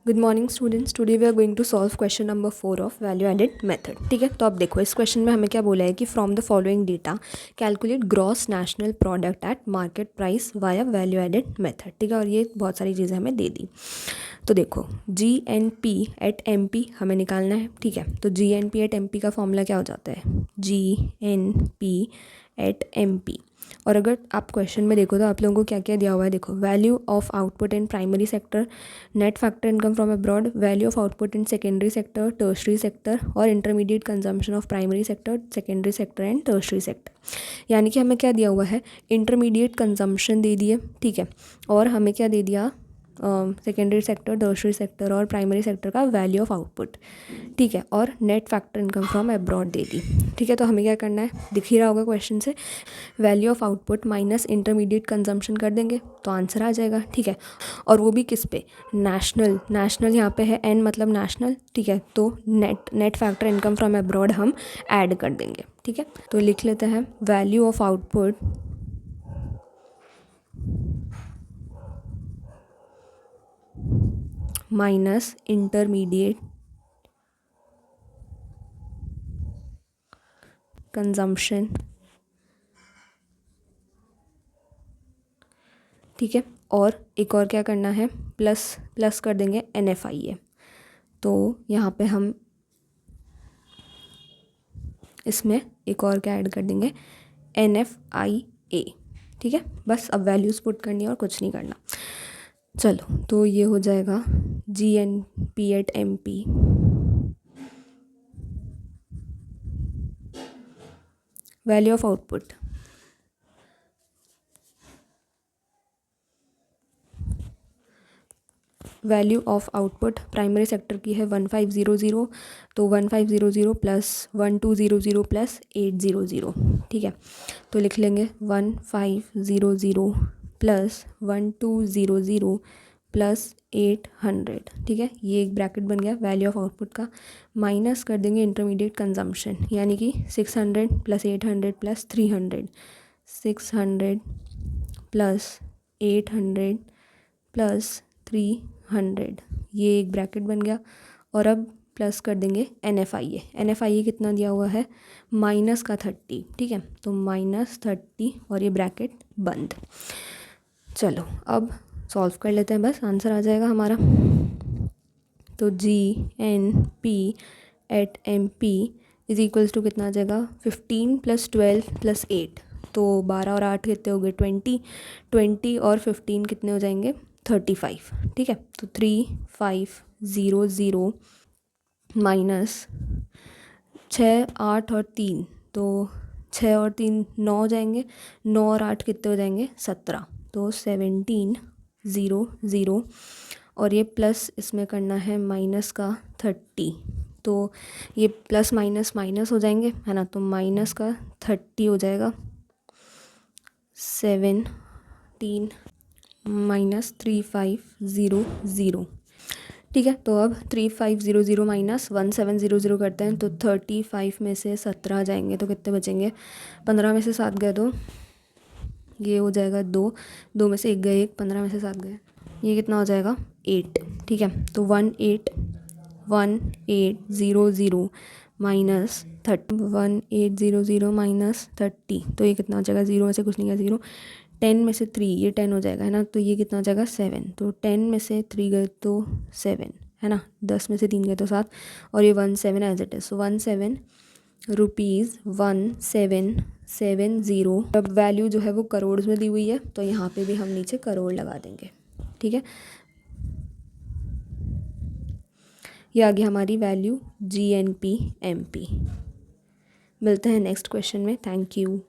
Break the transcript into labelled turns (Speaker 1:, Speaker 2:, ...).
Speaker 1: Good morning students, today we are going to solve question number 4 of value added method. ठीक है, तो आप देखो इस क्वेश्चन में हमें क्या बोला है कि from the following data calculate gross national product at market price via value added method. ठीक है, और ये बहुत सारी चीज़ें हमें दे दी। तो देखो GNP एट MP हमें निकालना है। ठीक है, तो GNP एट MP का फॉर्मूला क्या हो जाता है, GNP एट MP। और अगर आप क्वेश्चन में देखो तो आप लोगों को क्या क्या दिया हुआ है, देखो value of output in primary sector, net factor income from abroad, value of output in secondary sector, tertiary sector और intermediate consumption of primary sector, secondary sector and tertiary sector. यानी कि हमें क्या दिया हुआ है, इंटरमीडिएट कंजम्पशन दे दिए। ठीक है, और हमें क्या दे दिया, सेकेंडरी सेक्टर, टर्शरी सेक्टर और प्राइमरी सेक्टर का वैल्यू ऑफ आउटपुट। ठीक है, और net factor income from abroad दे दी। ठीक है, तो हमें क्या करना है, दिख ही रहा होगा क्वेश्चन से, value of output minus intermediate consumption कर देंगे तो आंसर आ जाएगा। ठीक है, और वो भी किस पे, नेशनल। नेशनल यहाँ पे है, एन मतलब नेशनल। ठीक है, तो net factor income from abroad हम ऐड कर देंगे। ठीक है, तो लिख लेते हैं value of output minus intermediate consumption. ठीक है, और एक और क्या करना है, प्लस कर देंगे NFIA। तो यहाँ पे हम इसमें एक और क्या ऐड कर देंगे, NFIA। ठीक है, बस अब वैल्यूज़ पुट करनी है और कुछ नहीं करना। चलो, तो ये हो जाएगा GNP at MP value of output primary sector की है 1500, तो 1500 प्लस 1200 प्लस 800। ठीक है, तो लिख लेंगे 1500 प्लस 1200 प्लस 800। ठीक है, ये एक ब्रैकेट बन गया वैल्यू ऑफ आउटपुट का। माइनस कर देंगे इंटरमीडिएट कंजम्पशन, यानी कि 600 प्लस 800 प्लस 300, 600 प्लस 800 प्लस 300, ये एक ब्रैकेट बन गया। और अब प्लस कर देंगे NFIA। NFIA कितना दिया हुआ है, माइनस का 30। ठीक है, तो माइनस 30 और ये ब्रैकेट बंद। चलो अब सॉल्व कर लेते हैं, बस आंसर आ जाएगा हमारा। तो GNP at MP is equals to कितना आ जाएगा, 15 प्लस 12 प्लस 8, तो 12 और 8 कितने हो गए, 20 और 15 कितने हो जाएंगे, 35। ठीक है, तो 3500 माइनस 6, 8 और 3, तो 6 और 3 9 हो जाएंगे, 9 और 8 कितने हो जाएंगे, 17, तो 1700। और ये प्लस इसमें करना है माइनस का 30, तो ये प्लस माइनस माइनस हो जाएंगे, है ना, तो माइनस का 30 हो जाएगा, 17 माइनस 3500। ठीक है, तो अब 3500 माइनस 1700 करते हैं, तो 35 में से 17 जाएंगे तो कितने बचेंगे, 15 में से 7 गए तो ये हो जाएगा 2, 2 में से 1 गए 1, 15 में से 7 गए, ये कितना हो जाएगा 8। ठीक है, तो 1800 माइनस 1800 माइनस 30, तो ये कितना हो जाएगा, 0 में से कुछ नहीं गया 0, 10 में से 3, ये 10 हो जाएगा, है ना, तो ये कितना हो जाएगा 7, तो 10 में से 3 गए तो 7, है ना, 10 में से 3 गए तो 7, और ये 17 as it is, so 17 rupees 1770। अब वैल्यू जो है वो करोड़ में दी हुई है, तो यहाँ पे भी हम नीचे करोड़ लगा देंगे। ठीक है, ये आ गया हमारी वैल्यू GNP MP। मिलते हैं नेक्स्ट क्वेश्चन में, थैंक यू।